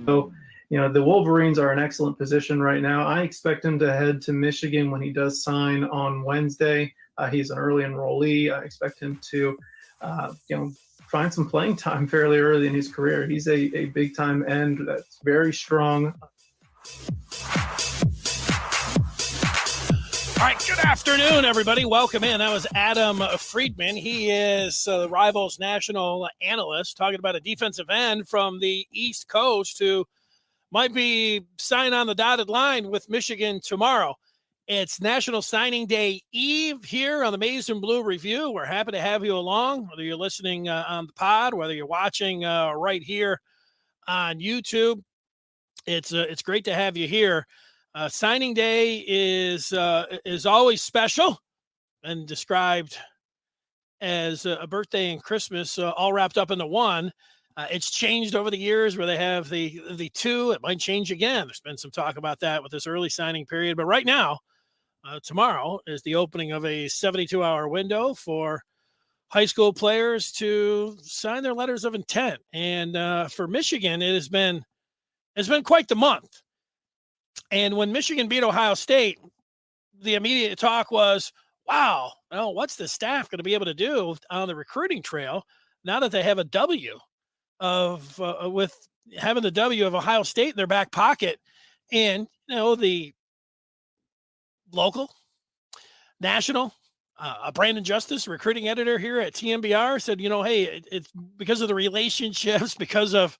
So, the Wolverines are in excellent position right now. I expect him to head to Michigan when he does sign on Wednesday. He's an early enrollee. I expect him to, find some playing time fairly early in his career. He's a big time end that's very strong. All right, good afternoon, everybody. Welcome in. That was Adam Friedman. He is the Rivals national analyst, talking about a defensive end from the East Coast who might be signing on the dotted line with Michigan tomorrow. It's National Signing Day Eve here on the Maize and Blue Review. We're happy to have you along, whether you're listening on the pod, whether you're watching right here on YouTube. It's great to have you here. Signing day is always special and described as a birthday and Christmas all wrapped up into one. It's changed over the years where they have the two. It might change again. There's been some talk about that with this early signing period. But right now, tomorrow is the opening of a 72-hour window for high school players to sign their letters of intent. And for Michigan, it's been quite the month. And when Michigan beat Ohio State, the immediate talk was, wow, well, what's the staff going to be able to do on the recruiting trail now that they have a W with having the W of Ohio State in their back pocket? And, the local, national, Brandon Justice, recruiting editor here at TMBR, said, hey, it's because of the relationships, because of,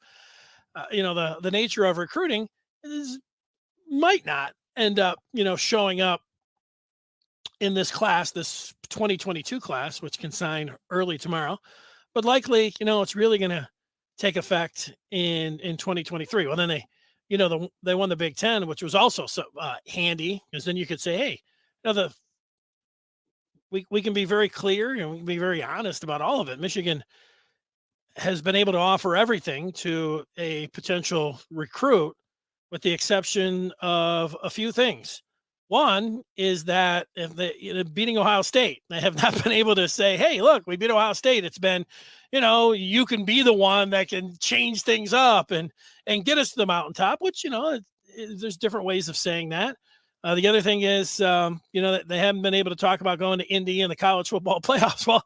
the nature of recruiting, it might not end up, showing up in this class, this 2022 class, which can sign early tomorrow, but likely, it's really going to take effect in 2023. Well, then they won the Big Ten, which was also so handy, because then you could say, hey, we can be very clear and we can be very honest about all of it. Michigan has been able to offer everything to a potential recruit, with the exception of a few things. One is that if beating Ohio State, they have not been able to say, hey, look, we beat Ohio State. It's been, you can be the one that can change things up and get us to the mountaintop, which, there's different ways of saying that. The other thing is, that they haven't been able to talk about going to Indy in the college football playoffs. Well,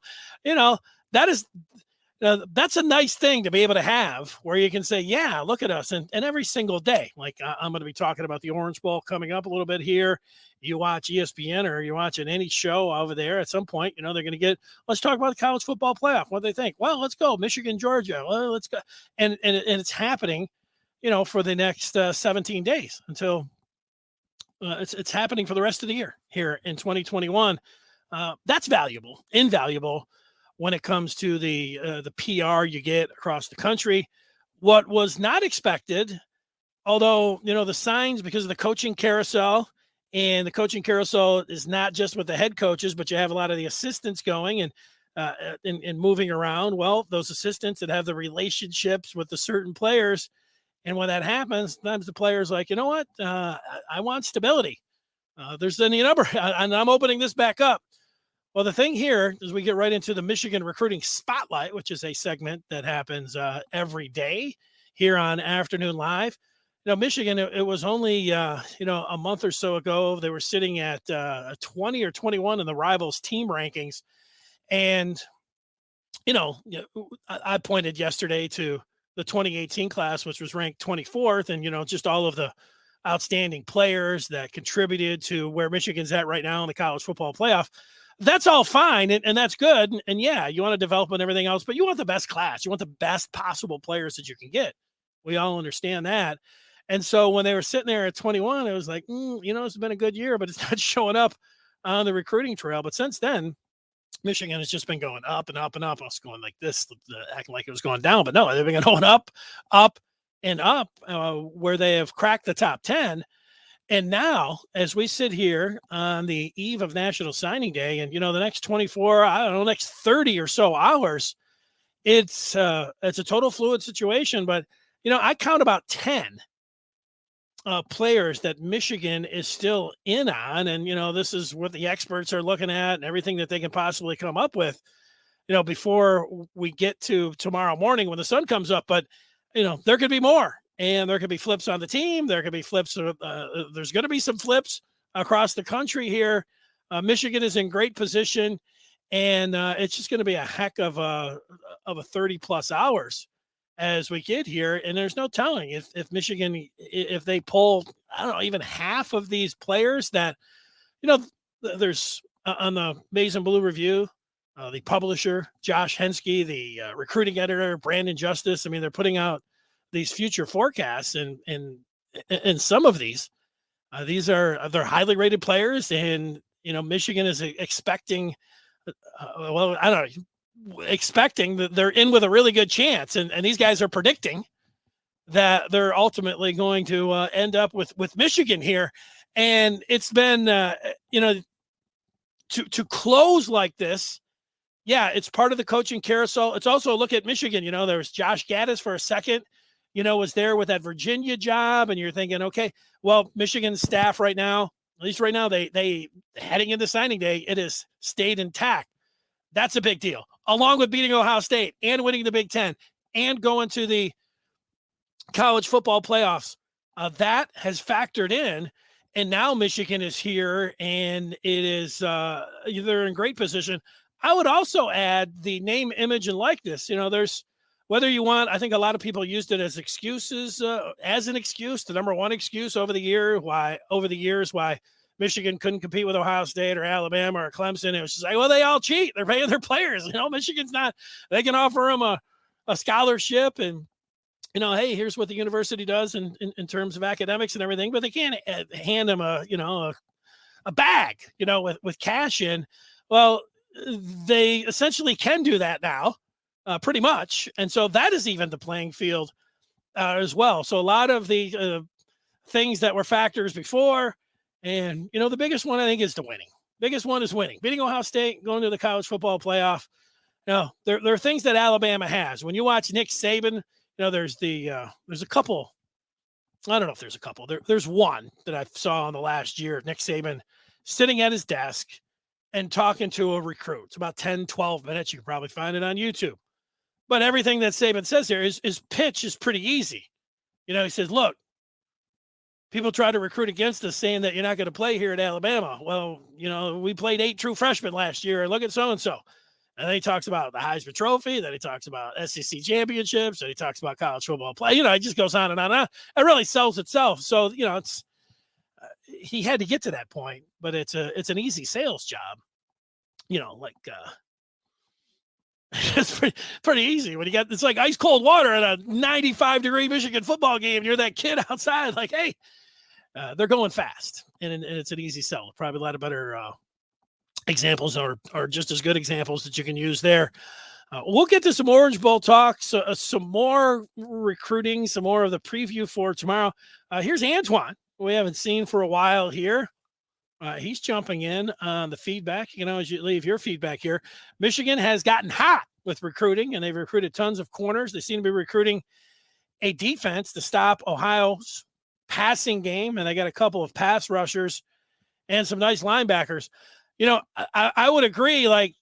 that's a nice thing to be able to have, where you can say, yeah, look at us. And every single day, like I'm going to be talking about the Orange Bowl coming up a little bit here. You watch ESPN or you're watching any show over there at some point, they're going to get, let's talk about the college football playoff. What do they think? Well, let's go Michigan, Georgia. Well, let's go. And it's happening, for the next 17 days until it's happening for the rest of the year here in 2021. That's invaluable when it comes to the PR you get across the country. What was not expected, although, the signs, because of the coaching carousel, and the coaching carousel is not just with the head coaches, but you have a lot of the assistants going and moving around. Well, those assistants that have the relationships with the certain players. And when that happens, sometimes the player's like, you know what? I want stability. There's any number, and I'm opening this back up. Well, the thing here is we get right into the Michigan Recruiting Spotlight, which is a segment that happens every day here on Afternoon Live. Michigan, it was only, a month or so ago, they were sitting at 20 or 21 in the Rivals team rankings. And, I pointed yesterday to the 2018 class, which was ranked 24th, and, just all of the outstanding players that contributed to where Michigan's at right now in the college football playoff. That's all fine, and that's good. And yeah, you want to develop and everything else, but you want the best class. You want the best possible players that you can get. We all understand that. And so when they were sitting there at 21, it was like, it's been a good year, but it's not showing up on the recruiting trail. But since then, Michigan has just been going up and up and up. I was going like this, acting like it was going down, but no, they've been going up and up, where they have cracked the top 10. And now, as we sit here on the eve of National Signing Day, and, the next 24, next 30 or so hours, it's a total fluid situation. But, I count about 10 players that Michigan is still in on. And, this is what the experts are looking at and everything that they can possibly come up with, before we get to tomorrow morning when the sun comes up. But, there could be more. and there could be flips on the team. There could be flips. There's going to be some flips across the country here. Michigan is in great position, and it's just going to be a heck of a 30+ hours as we get here. And there's no telling if Michigan, if they pull, I don't know, even half of these players that, there's on the Maize and Blue Review, the publisher, Josh Henske, the recruiting editor, Brandon Justice. I mean, they're putting out these future forecasts, and some of these they're highly rated players, and Michigan is expecting expecting that they're in with a really good chance, and these guys are predicting that they're ultimately going to end up with Michigan here. And it's been to close like this. Yeah, it's part of the coaching carousel. It's also a look at Michigan. There was Josh Gaddis for a second, was there with that Virginia job. And you're thinking, okay, well, Michigan's staff right now, at least right now, they heading into signing day, it has stayed intact. That's a big deal, along with beating Ohio State and winning the Big Ten and going to the college football playoffs. That has factored in. And now Michigan is here, and it is they're in great position. I would also add the name, image, and likeness. There's whether you want. I think a lot of people used it as excuses, as an excuse, the number one excuse over the years why Michigan couldn't compete with Ohio State or Alabama or Clemson. It was just like, well, they all cheat. They're paying their players. Michigan's not. They can offer them a scholarship and. Hey, here's what the university does in terms of academics and everything, but they can't hand them a bag, with cash in. Well, they essentially can do that now, pretty much. And so that is even the playing field as well. So a lot of the things that were factors before, and, the biggest one I think is the winning. Biggest one is winning, beating Ohio State, going to the college football playoff. No, there are things that Alabama has. When you watch Nick Saban, there's a couple. I don't know if there's a couple. There's one that I saw in the last year. Nick Saban sitting at his desk and talking to a recruit. It's about 10, 12 minutes. You can probably find it on YouTube. But everything that Saban says there is pitch is pretty easy. He says, look, people try to recruit against us saying that you're not going to play here at Alabama. Well, we played 8 true freshmen last year, and look at so-and-so. And then he talks about the Heisman Trophy. Then he talks about SEC championships. Then he talks about college football play. It just goes on and on and on. It really sells itself. So, it's he had to get to that point, but it's an easy sales job. It's pretty easy when it's like ice cold water at a 95-degree Michigan football game. You're that kid outside, like, hey, they're going fast, and it's an easy sell. Probably a lot of better. Examples are just as good examples that you can use there. We'll get to some Orange Bowl talk, some more recruiting, some more of the preview for tomorrow. Here's Antoine, we haven't seen for a while here. He's jumping in on the feedback. As you leave your feedback here, Michigan has gotten hot with recruiting, and they've recruited tons of corners. They seem to be recruiting a defense to stop Ohio's passing game, and they got a couple of pass rushers and some nice linebackers. I would agree, like,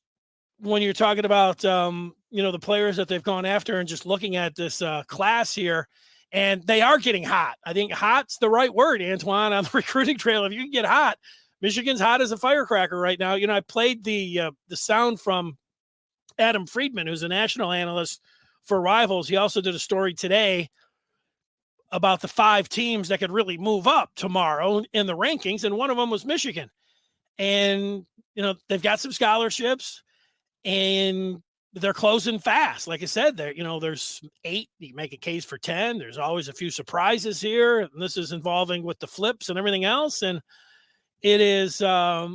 when you're talking about, the players that they've gone after and just looking at this class here, and they are getting hot. I think hot's the right word, Antoine, on the recruiting trail. If you can get hot, Michigan's hot as a firecracker right now. I played the sound from Adam Friedman, who's a national analyst for Rivals. He also did a story today about the 5 teams that could really move up tomorrow in the rankings, and one of them was Michigan. And, they've got some scholarships, and they're closing fast. Like I said, there's 8. You make a case for 10. There's always a few surprises here. And this is involving with the flips and everything else. And it is, I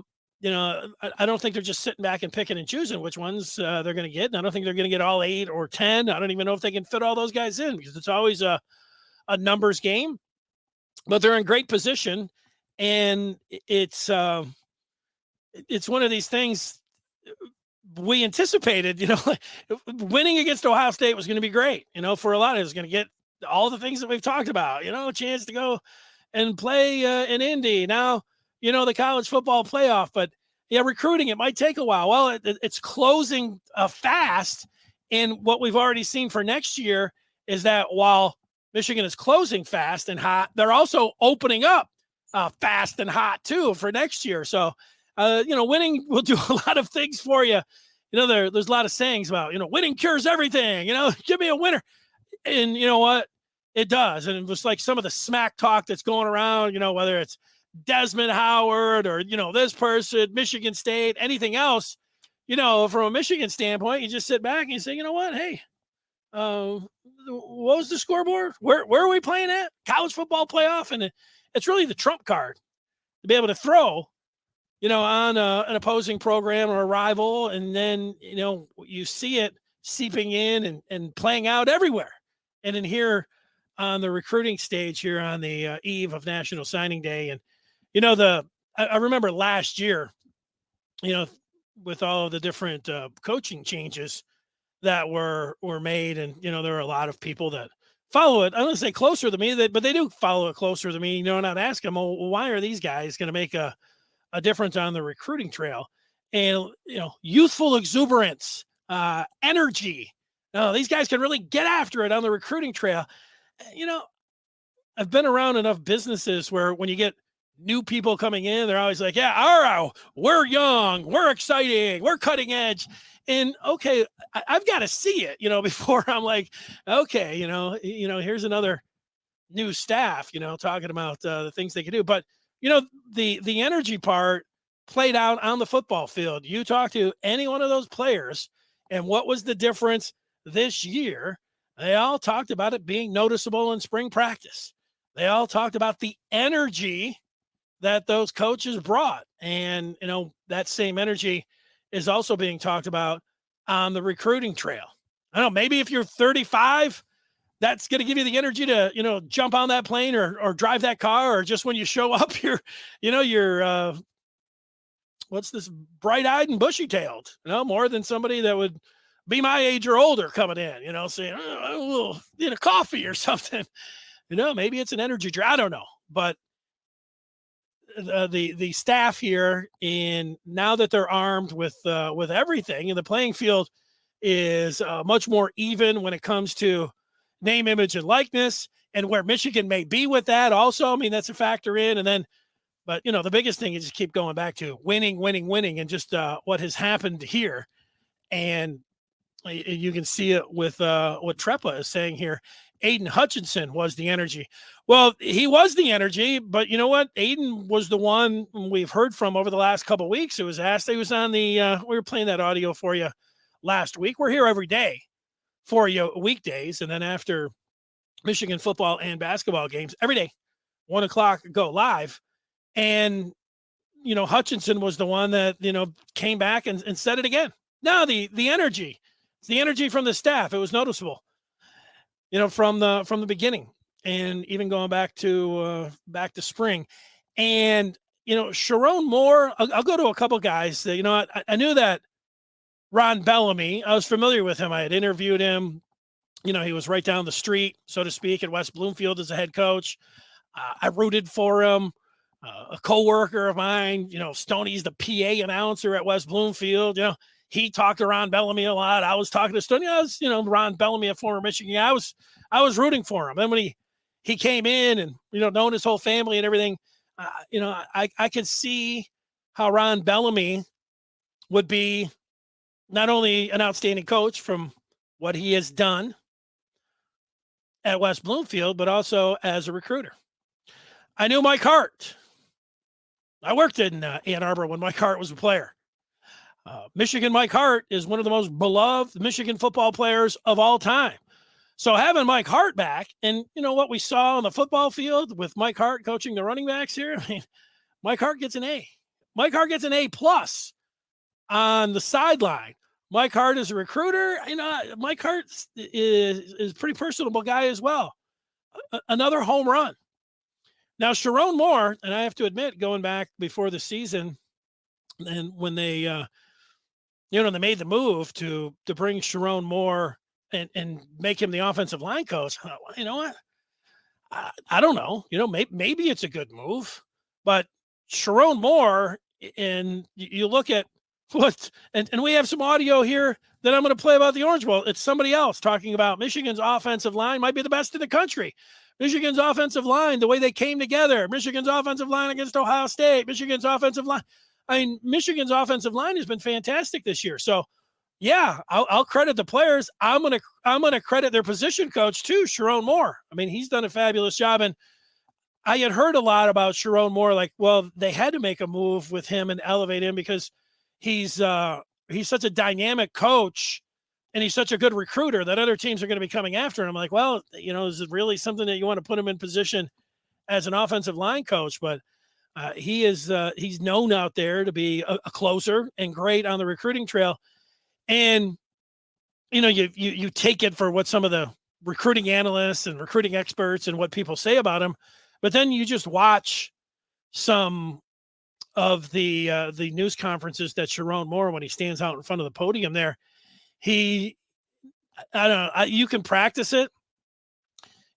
don't think they're just sitting back and picking and choosing which ones they're going to get. And I don't think they're going to get all 8 or 10. I don't even know if they can fit all those guys in, because it's always a numbers game. But they're in great position, and it's one of these things we anticipated, winning against Ohio State was going to be great. For a lot of it was going to get all the things that we've talked about, a chance to go and play in Indy. Now, the college football playoff, but recruiting, it might take a while. Well, it's closing fast. And what we've already seen for next year is that while Michigan is closing fast and hot, they're also opening up fast and hot too for next year. So, winning will do a lot of things for you. There's a lot of sayings about, winning cures everything, give me a winner. And you know what? It does. And it was like some of the smack talk that's going around, whether it's Desmond Howard or, this person, Michigan State, anything else, from a Michigan standpoint, you just sit back and you say, you know what? Hey, what was the scoreboard? Where are we playing at? College football playoff. And it's really the trump card to be able to throw, on an opposing program or a rival. And then, you see it seeping in and playing out everywhere. And in here on the recruiting stage here on the eve of National Signing Day. And, I remember last year, with all of the different coaching changes that were made. And, there are a lot of people that follow it. I don't say closer than me, but they do follow it closer than me, and I'd ask them, well, why are these guys going to make a difference on the recruiting trail? And, youthful exuberance, energy. No, these guys can really get after it on the recruiting trail. I've been around enough businesses where when you get new people coming in, they're always like, yeah, all right, we're young, we're exciting, we're cutting edge. And okay, I've got to see it, before I'm like, okay, here's another new staff, talking about the things they can do. But, the energy part played out on the football field. You talk to any one of those players, and what was the difference this year? They all talked about it being noticeable in spring practice. They all talked about the energy that those coaches brought. And, that same energy is also being talked about on the recruiting trail. I don't know, maybe if you're 35, that's going to give you the energy to, jump on that plane or drive that car, or just when you show up, you're what's this, bright-eyed and bushy-tailed, more than somebody that would be my age or older coming in, saying, a little, coffee or something. Maybe it's an energy drink. I don't know. But the staff here, and now that they're armed with everything, and the playing field is much more even when it comes to name, image, and likeness, and where Michigan may be with that also. I mean, that's a factor in. And then, but the biggest thing is just keep going back to winning, and just what has happened here. And you can see it with what Trepa is saying here. Aiden Hutchinson was the energy. Well, he was the energy, but you know what? Aiden was the one we've heard from over the last couple of weeks. It was asked. He was on the, we were playing that audio for you last week. We're here every day for you weekdays. And then after Michigan football and basketball games, every day, 1:00 go live. And, Hutchinson was the one that, came back and said it again. No, the energy, it's the energy from the staff. It was noticeable, from the beginning, and even going back to spring. And, Sharon Moore, I'll go to a couple guys that, I knew that Ron Bellamy, I was familiar with him. I had interviewed him. He was right down the street, so to speak, at West Bloomfield as a head coach. I rooted for him. A coworker of mine, Stoney's the PA announcer at West Bloomfield. He talked to Ron Bellamy a lot. I was talking to Stoney. I was, Ron Bellamy, a former Michigan guy. I was rooting for him. Then when he came in and, knowing his whole family and everything, I could see how Ron Bellamy would be not only an outstanding coach from what he has done at West Bloomfield, but also as a recruiter. I knew Mike Hart. I worked in Ann Arbor when Mike Hart was a player. Michigan Mike Hart is one of the most beloved Michigan football players of all time. So having Mike Hart back, and what we saw on the football field with Mike Hart coaching the running backs here, I mean, Mike Hart gets an A. Mike Hart gets an A+ on the sideline. Mike Hart is a recruiter. Mike Hart is a pretty personable guy as well. Another home run. Now, Sharon Moore, and I have to admit, going back before the season, and when they, they made the move to bring Sharon Moore and make him the offensive line coach, you know what? I don't know. Maybe it's a good move, but Sharon Moore, and you look at What? And we have some audio here that I'm going to play about the Orange Bowl. It's somebody else talking about Michigan's offensive line might be the best in the country. Michigan's offensive line, the way they came together. Michigan's offensive line against Ohio State. Michigan's offensive line. I mean, Michigan's offensive line has been fantastic this year. So, yeah, I'll credit the players. I'm gonna credit their position coach too, Sharon Moore. I mean, he's done a fabulous job. And I had heard a lot about Sharon Moore, like, well, they had to make a move with him and elevate him because he's such a dynamic coach and he's such a good recruiter that other teams are going to be coming after him. I'm like, well, is it really something that you want to put him in position as an offensive line coach? But he's known out there to be a closer and great on the recruiting trail. And, you take it for what some of the recruiting analysts and recruiting experts and what people say about him, but then you just watch some of the news conferences that Sharon Moore, when he stands out in front of the podium there, I don't know, you can practice it.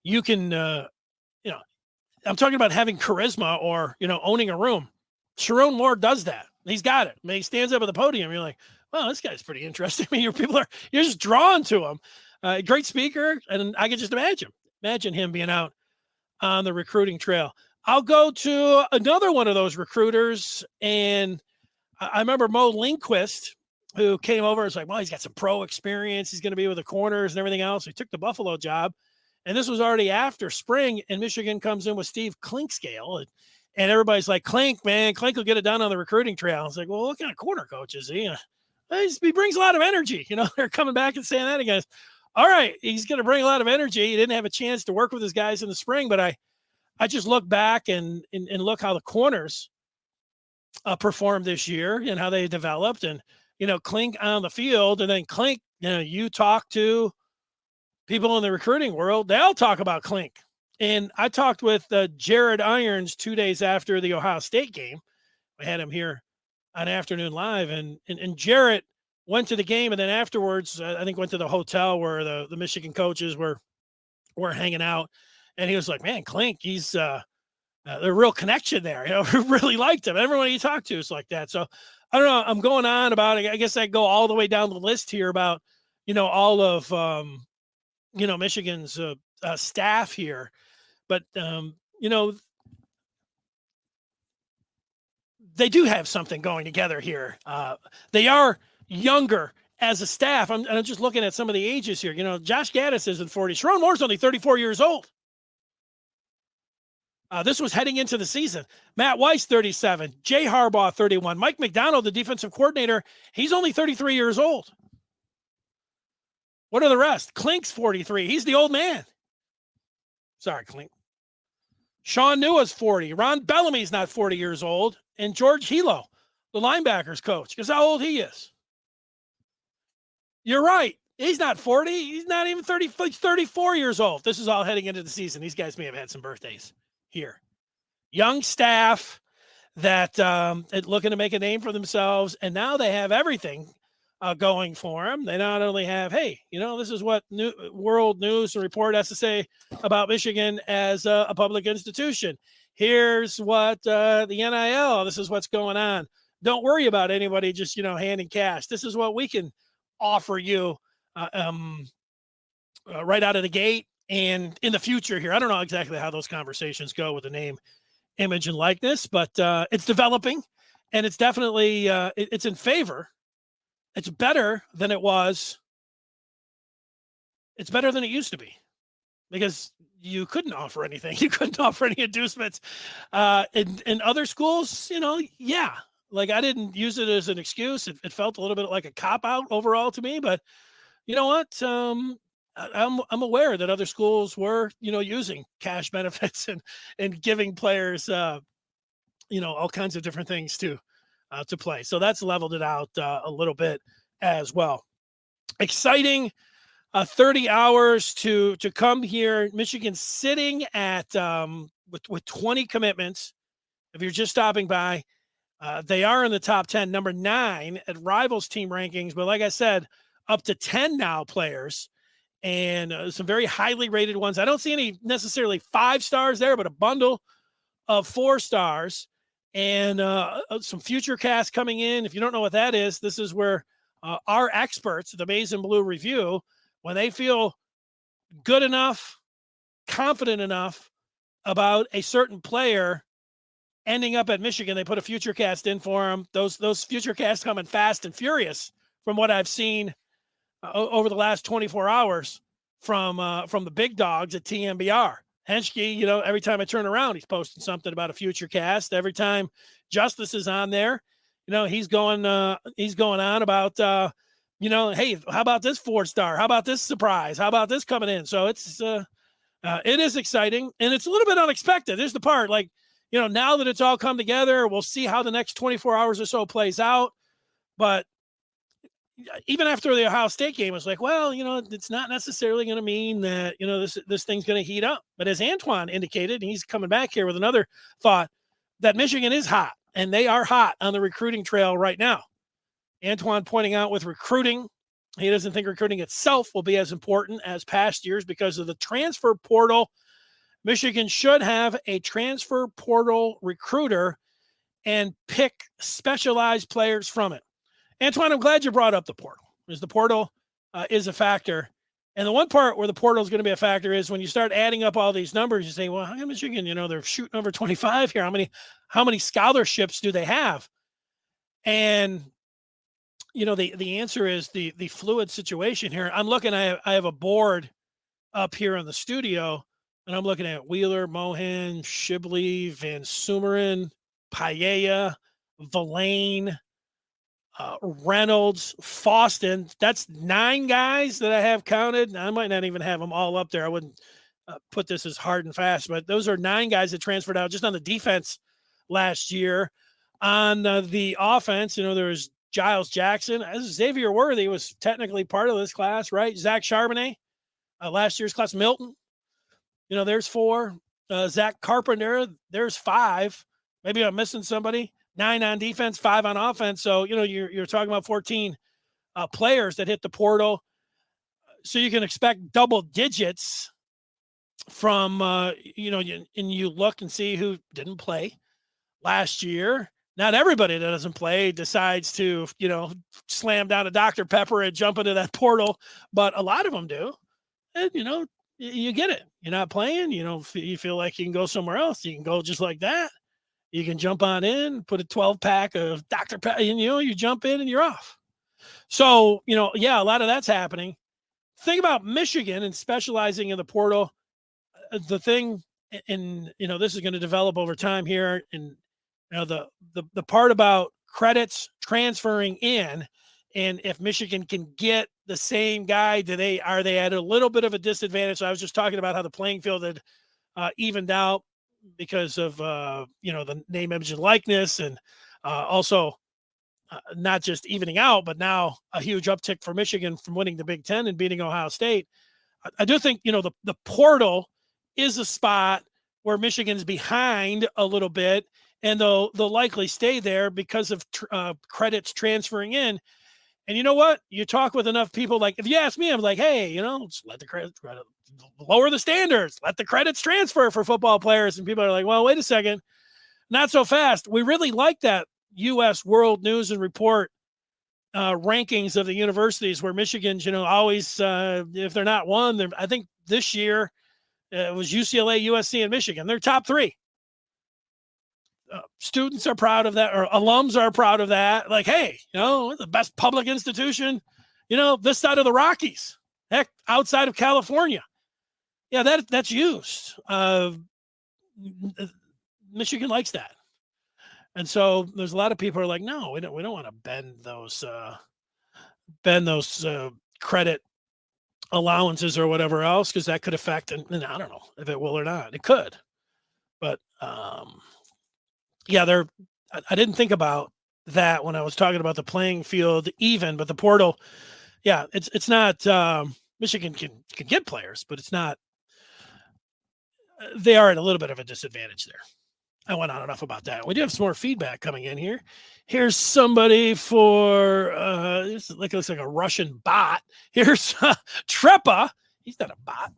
You can, I'm talking about having charisma or, owning a room. Sharon Moore does that. He's got it. I mean, he stands up at the podium. You're like, well, this guy's pretty interesting. I mean, you're just drawn to him. Great speaker. And I can just imagine him being out on the recruiting trail. I'll go to another one of those recruiters. And I remember Mo Lindquist, who came over and was like, well, he's got some pro experience. He's going to be with the corners and everything else. He took the Buffalo job. And this was already after spring, and Michigan comes in with Steve Clinkscale. And everybody's like, Clink, man, Clink will get it done on the recruiting trail. I was like, well, what kind of corner coach is he? He brings a lot of energy. They're coming back and saying that again. All right, he's going to bring a lot of energy. He didn't have a chance to work with his guys in the spring, but I just look back and look how the corners performed this year and how they developed. And, Clink on the field, and then Clink, you talk to people in the recruiting world, they all talk about Clink. And I talked with Jared Irons 2 days after the Ohio State game. I had him here on Afternoon Live, and Jarrett went to the game, and then afterwards, I think went to the hotel where the Michigan coaches were hanging out, and he was like, "Man, Clink, he's a real connection there. Really liked him. Everyone he talked to is like that." So I don't know. I'm going on about it. I guess I go all the way down the list here about all of Michigan's staff here, but they do have something going together here. They are younger as a staff. I'm just looking at some of the ages here. Josh Gaddis isn't 40. Sharon Moore's only 34 years old. This was heading into the season. Matt Weiss, 37. Jay Harbaugh, 31. Mike McDonald, the defensive coordinator, he's only 33 years old. What are the rest? Clink's 43. He's the old man. Sorry, Clink. Sean Newa's 40. Ron Bellamy's not 40 years old. And George Hilo, the linebackers coach, guess how old he is? You're right. He's not 40. He's not even 30. He's 34 years old. This is all heading into the season. These guys may have had some birthdays here. Young staff that looking to make a name for themselves, and now they have everything going for them. They not only have, hey, this is what World News Report has to say about Michigan as a public institution. Here's what the NIL, this is what's going on. Don't worry about anybody just, handing cash. This is what we can offer you right out of the gate and in the future here. I don't know exactly how those conversations go with the name, image, and likeness, but it's developing, and it's definitely it's in favor. It's better than it was. It's better than it used to be, because you couldn't offer anything. You couldn't offer any inducements. In other schools, yeah. Like, I didn't use it as an excuse. It felt a little bit like a cop-out overall to me, but you know what? I'm aware that other schools were, using cash benefits and giving players, all kinds of different things to play. So that's leveled it out a little bit as well. Exciting 30 hours to come here. Michigan sitting at with 20 commitments. If you're just stopping by, they are in the top 10, number 9 at Rivals team rankings. But like I said, up to 10 now players, and some very highly rated ones. I don't see any necessarily 5 stars there, but a bundle of 4 stars. and some future cast coming in. If you don't know what that is, this is where our experts, the Maize and Blue Review, when they feel good enough, confident enough about a certain player ending up at Michigan, they put a future cast in for them. Those future casts coming fast and furious from what I've seen over the last 24 hours from the big dogs at TMBR. Henschke, every time I turn around, he's posting something about a future cast. Every time Justice is on there, he's going on about, hey, how about this 4-star? How about this surprise? How about this coming in? So it is exciting, and it's a little bit unexpected. There's the part, like, now that it's all come together, we'll see how the next 24 hours or so plays out. But even after the Ohio State game, it's like, well, it's not necessarily going to mean that, this thing's going to heat up. But as Antoine indicated, and he's coming back here with another thought, that Michigan is hot, and they are hot on the recruiting trail right now. Antoine pointing out with recruiting, he doesn't think recruiting itself will be as important as past years because of the transfer portal. Michigan should have a transfer portal recruiter and pick specialized players from it. Antoine, I'm glad you brought up the portal, because the portal is a factor. And the one part where the portal is going to be a factor is when you start adding up all these numbers, you say, well, how come Michigan, they're shooting over 25 here. How many scholarships do they have? And, the answer is the fluid situation here. I'm looking, I have a board up here in the studio, and I'm looking at Wheeler, Mohan, Shibley, Van Sumeren, Paella, Villain, Reynolds, Faustin. That's 9 guys that I have counted. I might not even have them all up there. I wouldn't put this as hard and fast, but those are 9 guys that transferred out just on the defense last year. On the offense, there was Giles Jackson. Xavier Worthy was technically part of this class, right? Zach Charbonnet, last year's class. Milton, there's 4. Zach Carpenter, there's 5. Maybe I'm missing somebody. 9 on defense, 5 on offense. So, you're talking about 14 players that hit the portal. So you can expect double digits from, and you look and see who didn't play last year. Not everybody that doesn't play decides to, slam down a Dr. Pepper and jump into that portal, but a lot of them do. And, you get it. You're not playing, you feel like you can go somewhere else. You can go just like that. You can jump on in, put a 12-pack of Dr. Pepper, and, you jump in and you're off. So, a lot of that's happening. Think about Michigan and specializing in the portal. The thing, and, this is going to develop over time here. And, the part about credits transferring in, and if Michigan can get the same guy, are they at a little bit of a disadvantage? So I was just talking about how the playing field had evened out because of, the name, image, and likeness, and also not just evening out, but now a huge uptick for Michigan from winning the Big Ten and beating Ohio State. I do think, the portal is a spot where Michigan's behind a little bit, and they'll likely stay there because of credits transferring in. And you know what? You talk with enough people, like, if you ask me, I'm like, hey, let's let the credits lower the standards, let the credits transfer for football players. And people are like, well, wait a second, not so fast. We really like that U.S. World News and Report rankings of the universities where Michigan's, always, if they're not one, I think this year it was UCLA, USC, and Michigan. They're top 3. Students are proud of that, or alums are proud of that. Like, hey, the best public institution, this side of the Rockies, heck, outside of California. Yeah, that's used. Michigan likes that. And so there's a lot of people who are like, no, we don't want to bend those credit allowances or whatever else, because that could affect, and I don't know if it will or not. It could. But I didn't think about that when I was talking about the playing field even, but the portal, it's not, Michigan can get players, but it's not, they are at a little bit of a disadvantage there. I went on enough about that. We do have some more feedback coming in here. Here's somebody for, looks like a Russian bot. Here's Trepa. He's not a bot.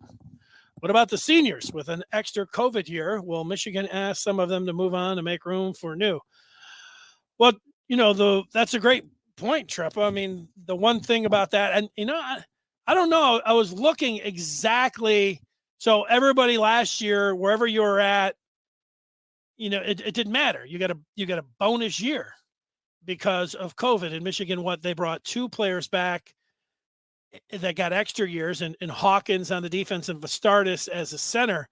What about the seniors with an extra COVID year? Will Michigan ask some of them to move on to make room for new? Well, that's a great point, Treppa. I mean, the one thing about that, and I don't know. I was looking exactly. So everybody last year, wherever you were at, it didn't matter. You got a bonus year because of COVID in Michigan. What they brought 2 players back that got extra years, and Hawkins on the defense and Vastardis as a center.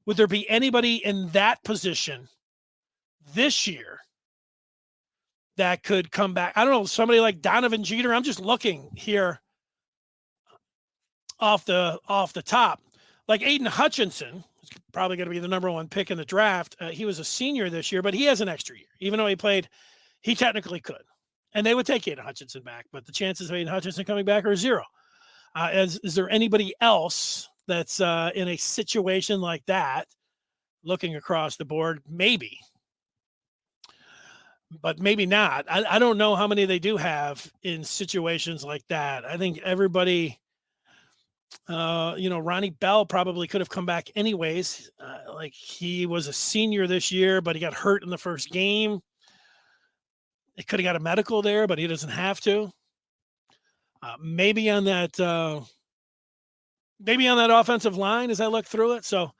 Would there be anybody in that position this year that could come back? I don't know, somebody like Donovan Jeter. I'm just looking here off the top. Like Aiden Hutchinson, probably going to be the number 1 pick in the draft. He was a senior this year, but he has an extra year. Even though he technically could. And they would take Aiden Hutchinson back, but the chances of Aiden Hutchinson coming back are 0. Is there anybody else that's in a situation like that, looking across the board? Maybe. But maybe not. I don't know how many they do have in situations like that. I think everybody, Ronnie Bell probably could have come back anyways. Like he was a senior this year, but he got hurt in the first game. It could have got a medical there, but he doesn't have to. Maybe on that offensive line as I look through it. So,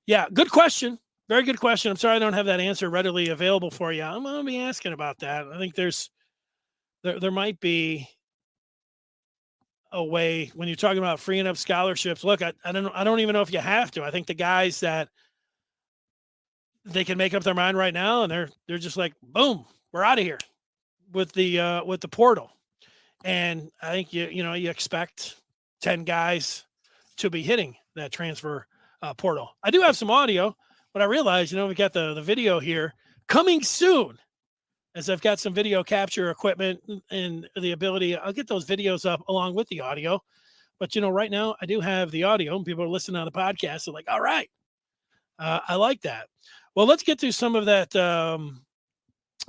yeah, good question. Very good question. I'm sorry I don't have that answer readily available for you. I'm going to be asking about that. I think there might be a way when you're talking about freeing up scholarships. Look, I don't even know if you have to. I think the guys that they can make up their mind right now, and they're just like, boom, we're out of here with the portal. And I think you expect 10 guys to be hitting that transfer portal. I do have some audio, but I realize, we got the video here coming soon, as I've got some video capture equipment and the ability. I'll get those videos up along with the audio. But, right now I do have the audio, and people are listening on the podcast. They're like, all right, I like that. Well, let's get to some of that.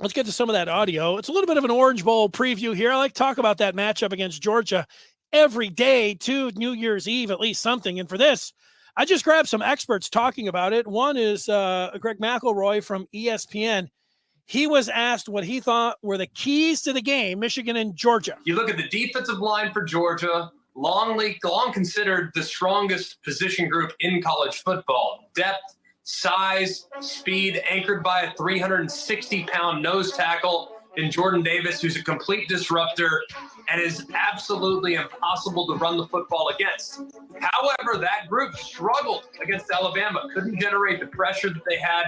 Let's get to some of that audio. It's a little bit of an Orange Bowl preview here. I like to talk about that matchup against Georgia every day to New Year's Eve, at least something. And for this, I just grabbed some experts talking about it. One is Greg McElroy from ESPN. He was asked what he thought were the keys to the game, Michigan and Georgia. You look at the defensive line for Georgia, long considered the strongest position group in college football. Depth, size, speed, anchored by a 360-pound nose tackle in Jordan Davis, who's a complete disruptor and is absolutely impossible to run the football against. However, that group struggled against Alabama, couldn't generate the pressure that they had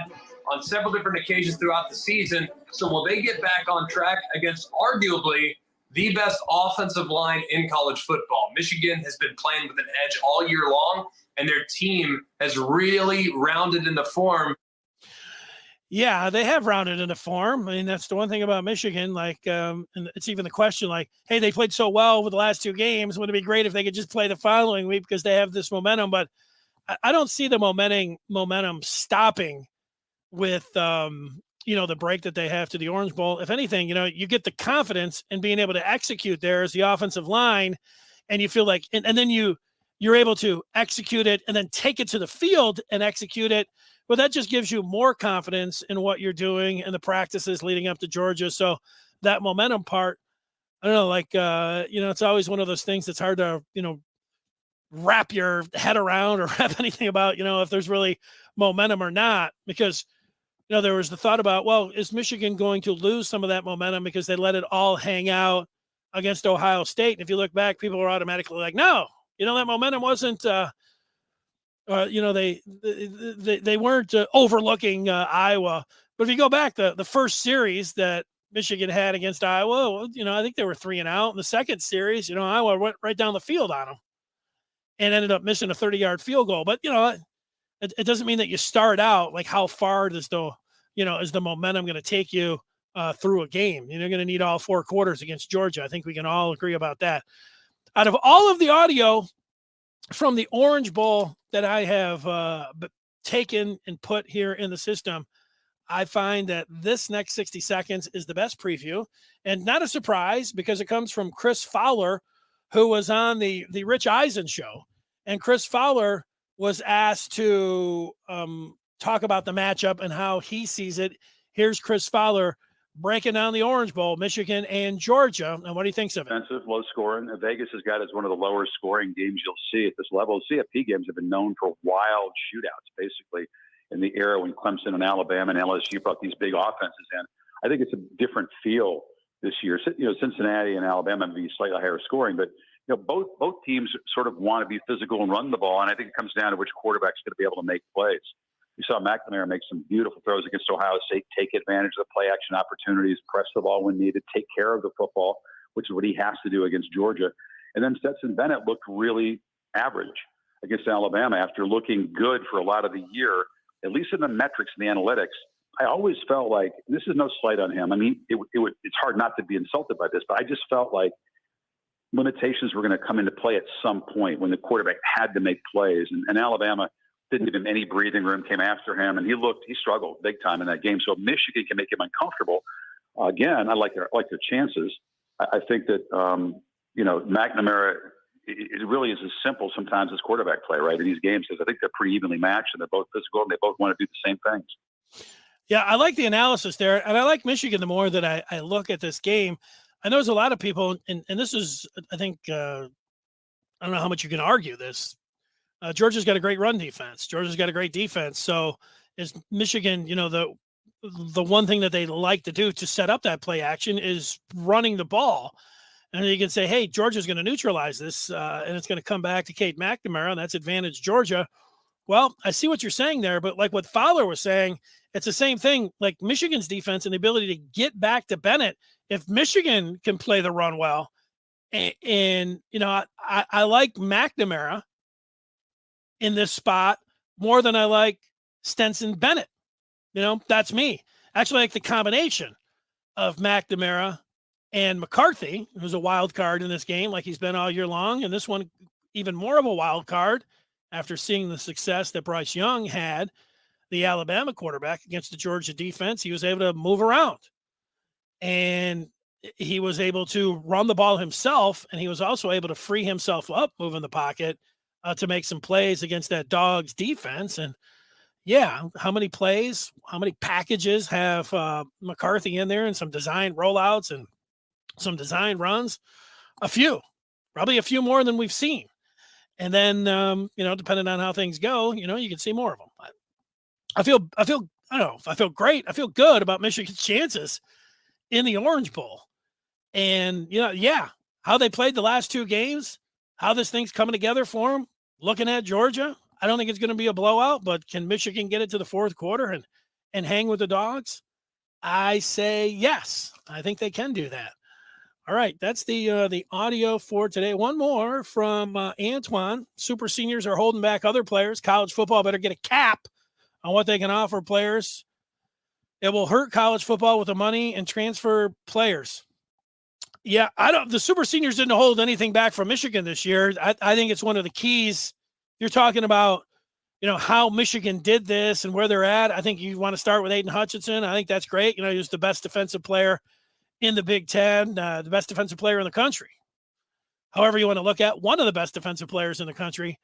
on several different occasions throughout the season. So will they get back on track against arguably the best offensive line in college football? Michigan has been playing with an edge all year long, and their team has really rounded into form. Yeah, they have rounded into form. I mean, that's the one thing about Michigan. Like, and it's even the question, like, hey, they played so well over the last 2 games. Wouldn't it be great if they could just play the following week because they have this momentum? But I don't see the momentum stopping with, the break that they have to the Orange Bowl. If anything, you get the confidence in being able to execute there as the offensive line, and you feel like, and then you're able to execute it and then take it to the field and execute it. Well, that just gives you more confidence in what you're doing and the practices leading up to Georgia. So that momentum part, I don't know, like, it's always one of those things that's hard to, wrap your head around or wrap anything about, if there's really momentum or not, because, there was the thought about, well, is Michigan going to lose some of that momentum because they let it all hang out against Ohio State? And if you look back, people are automatically like, no, that momentum wasn't, they weren't overlooking Iowa. But if you go back, the first series that Michigan had against Iowa, I think they were 3-and-out. In the second series, Iowa went right down the field on them and ended up missing a 30-yard field goal. But, it doesn't mean that you start out like how far does is the momentum going to take you through a game. You're going to need all 4 quarters against Georgia. I think we can all agree about that. Out of all of the audio from the Orange Bowl that I have taken and put here in the system, I find that this next 60 seconds is the best preview, and not a surprise because it comes from Chris Fowler, who was on the Rich Eisen show. And Chris Fowler was asked to talk about the matchup and how he sees it. Here's Chris Fowler breaking down the Orange Bowl, Michigan and Georgia, and what he thinks of it. Defensive, low scoring. Vegas has got as one of the lower scoring games you'll see at this level. CFP games have been known for wild shootouts, basically, in the era when Clemson and Alabama and LSU brought these big offenses in. I think it's a different feel this year. Cincinnati and Alabama may be slightly higher scoring, but both teams sort of want to be physical and run the ball, and I think it comes down to which quarterback's going to be able to make plays. We saw McNamara make some beautiful throws against Ohio State, take advantage of the play action opportunities, press the ball when needed, take care of the football, which is what he has to do against Georgia. And then Stetson Bennett looked really average against Alabama after looking good for a lot of the year, at least in the metrics and the analytics. I always felt like, this is no slight on him. I mean, it's hard not to be insulted by this, but I just felt like limitations were going to come into play at some point when the quarterback had to make plays. And Alabama didn't give him any breathing room, came after him, and he struggled big time in that game. So Michigan can make him uncomfortable. Again, I like their chances. I think that, McNamara, it really is as simple sometimes as quarterback play, right, in these games, because I think they're pretty evenly matched and they're both physical and they both want to do the same things. Yeah, I like the analysis there, and I like Michigan the more that I look at this game. I know there's a lot of people, and this is, I think, I don't know how much you can argue this. Georgia's got a great run defense. Georgia's got a great defense. So is Michigan, the one thing that they like to do to set up that play action is running the ball. And you can say, hey, Georgia's going to neutralize this, and it's going to come back to Cade McNamara, and that's advantage Georgia. Well, I see what you're saying there, but like what Fowler was saying, it's the same thing, like Michigan's defense and the ability to get back to Bennett. If Michigan can play the run well, and I like McNamara in this spot more than I like Stetson Bennett. That's me. Actually, I like the combination of McNamara and McCarthy, who's a wild card in this game, like he's been all year long. And this one, even more of a wild card after seeing the success that Bryce Young had, the Alabama quarterback, against the Georgia defense. He was able to move around, and he was able to run the ball himself. And he was also able to free himself up, moving the pocket, to make some plays against that Dogs defense. And yeah, how many plays, how many packages have McCarthy in there, and some design rollouts and some design runs? A few, probably a few more than we've seen. And then, depending on how things go, you can see more of them. I don't know if I feel great. I feel good about Michigan's chances in the Orange Bowl. And, how they played the last two games, how this thing's coming together for them. Looking at Georgia, I don't think it's going to be a blowout, but can Michigan get it to the fourth quarter and hang with the Dogs? I say yes. I think they can do that. All right, that's the audio for today. One more from Antoine. Super seniors are holding back other players. College football better get a cap on what they can offer players. It will hurt college football with the money and transfer players. Yeah, the super seniors didn't hold anything back from Michigan this year. I think it's one of the keys. You're talking about, how Michigan did this and where they're at. I think you want to start with Aiden Hutchinson. I think that's great. He was the best defensive player in the Big Ten, the best defensive player in the country. However you want to look at, one of the best defensive players in the country.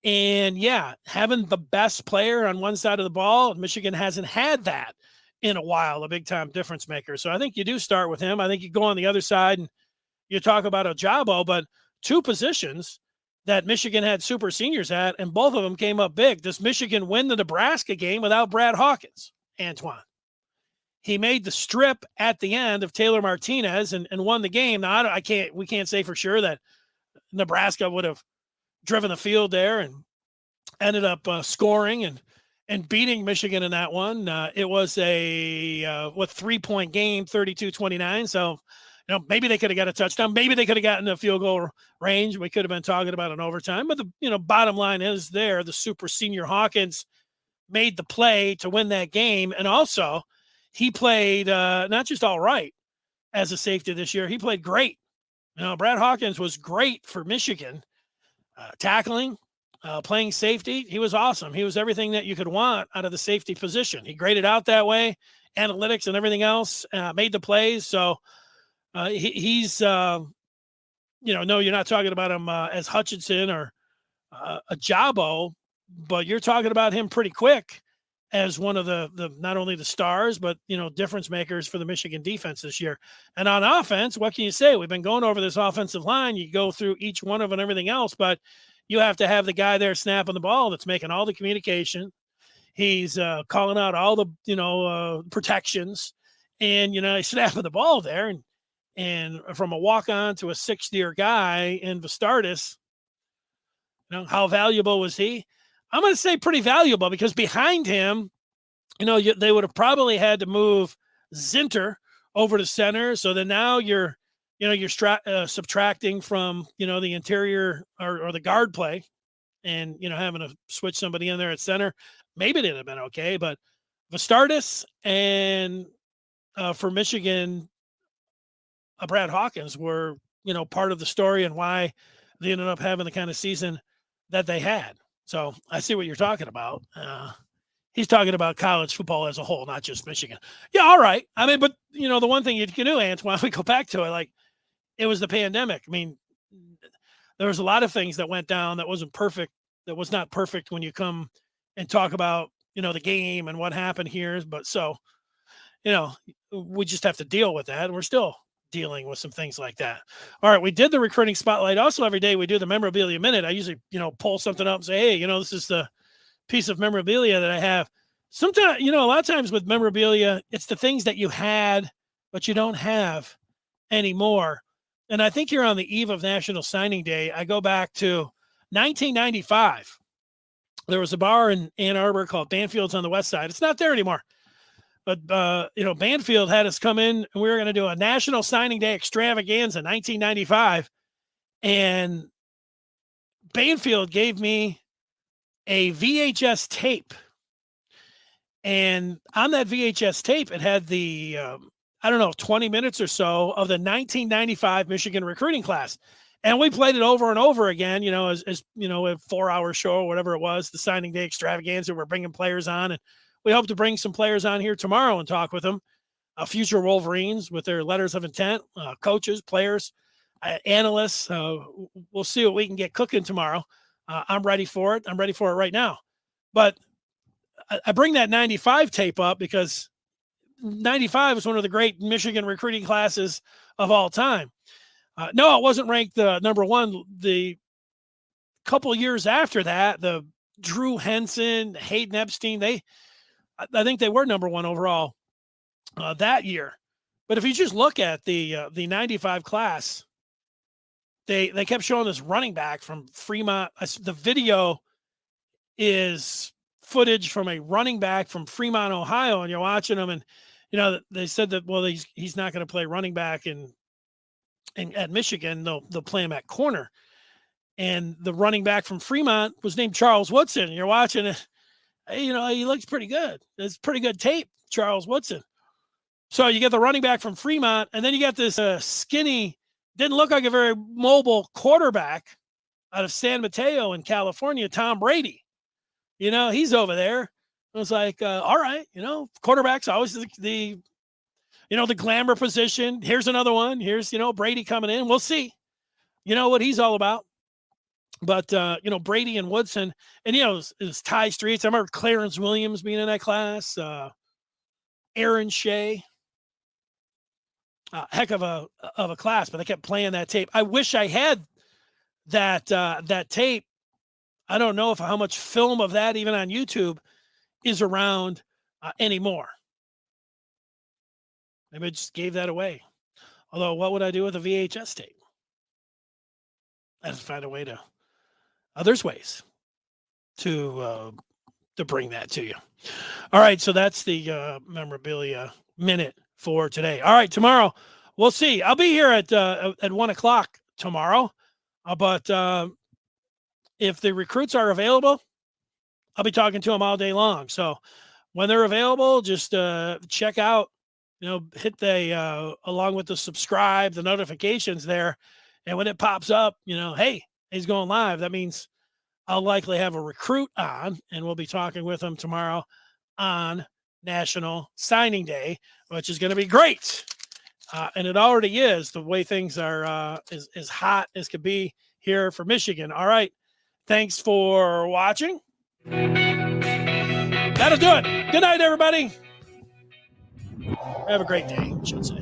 And yeah, having the best player on one side of the ball, Michigan hasn't had that in a while, a big-time difference maker. So I think you do start with him. I think you go on the other side and you talk about Ojabo, but two positions that Michigan had super seniors at, and both of them came up big. Does Michigan win the Nebraska game without Brad Hawkins, Antoine? He made the strip at the end of Taylor Martinez and won the game. Now, we can't say for sure that Nebraska would have driven the field there and ended up scoring and beating Michigan in that one. It was a 3-point game, 32-29. So, maybe they could have got a touchdown. Maybe they could have gotten a field goal range. We could have been talking about an overtime. But the bottom line is the super senior Hawkins made the play to win that game. And also, he played not just all right as a safety this year. He played great. Brad Hawkins was great for Michigan, tackling, playing safety. He was awesome. He was everything that you could want out of the safety position. He graded out that way, analytics and everything else, made the plays. So he's, no, you're not talking about him as Hutchinson or Ojabo. but you're talking about him pretty quick as one of the not only the stars, but, difference makers for the Michigan defense this year. And on offense, what can you say? We've been going over this offensive line. You go through each one of them and everything else, but you have to have the guy there snapping the ball that's making all the communication. He's calling out all the, protections, and, he's snapping the ball there. And from a walk-on to a sixth-year guy in Vistardis, how valuable was he? I'm going to say pretty valuable, because behind him, they would have probably had to move Zinter over to center. So then now you're subtracting from, the interior or the guard play, and, having to switch somebody in there at center. Maybe it'd have been okay, but Vistardis and for Michigan, Brad Hawkins were, part of the story and why they ended up having the kind of season that they had. So I see what you're talking about. He's talking about college football as a whole, not just Michigan. Yeah, all right. I mean, but, the one thing you can do, Ant, why don't we go back to it? Like, it was the pandemic. I mean, there was a lot of things that went down that wasn't perfect, that was not perfect when you come and talk about, the game and what happened here. But so, we just have to deal with that. And we're still dealing with some things like that. All right. We did the recruiting spotlight. Also, every day we do the memorabilia minute. I usually, pull something up and say, hey, this is the piece of memorabilia that I have. Sometimes, a lot of times with memorabilia, it's the things that you had, but you don't have anymore. And I think you're on the eve of National Signing Day. I go back to 1995. There was a bar in Ann Arbor called Banfield's on the west side. It's not there anymore. But, Banfield had us come in, and we were going to do a National Signing Day extravaganza in 1995. And Banfield gave me a VHS tape. And on that VHS tape, it had the, 20 minutes or so of the 1995 Michigan recruiting class. And we played it over and over again, as a 4-hour show or whatever it was, the signing day extravaganza. We're bringing players on, and we hope to bring some players on here tomorrow and talk with them, future Wolverines with their letters of intent, coaches, players, analysts. We'll see what we can get cooking tomorrow. I'm ready for it. I'm ready for it right now. But I bring that 95 tape up because 95 was one of the great Michigan recruiting classes of all time. No, it wasn't ranked number one. The couple years after that, the Drew Henson, Hayden Epstein, I think they were number one overall that year. But if you just look at the 95 class, they kept showing this running back from Fremont. The video is footage from a running back from Fremont, Ohio, and you're watching him, and they said that, well, he's not going to play running back at Michigan. They'll play him at corner. And the running back from Fremont was named Charles Woodson. And you're watching it, he looks pretty good. It's pretty good tape, Charles Woodson. So you get the running back from Fremont, and then you got this skinny, didn't look like a very mobile quarterback out of San Mateo in California, Tom Brady. He's over there. I was like, all right, quarterback's always the glamour position. Here's another one. Here's, Brady coming in. We'll see, what he's all about. But, Brady and Woodson, and, it was Ty Streets. I remember Clarence Williams being in that class. Aaron Shea. Heck of a class, but they kept playing that tape. I wish I had that tape. I don't know how much film of that, even on YouTube, is around anymore. Maybe I just gave that away. Although, what would I do with a VHS tape? I have to find a way to. There's ways to bring that to you. All right, so that's the memorabilia minute for today. All right, tomorrow we'll see. I'll be here at 1:00 tomorrow, but if the recruits are available, I'll be talking to them all day long. So when they're available, just check out, hit along with the subscribe, the notifications there. And when it pops up, hey, he's going live. That means I'll likely have a recruit on, and we'll be talking with him tomorrow on National Signing Day, which is going to be great. And it already is. The way things are as hot as could be here for Michigan. All right. Thanks for watching. That'll do it. Good night, everybody. Have a great day, I should say.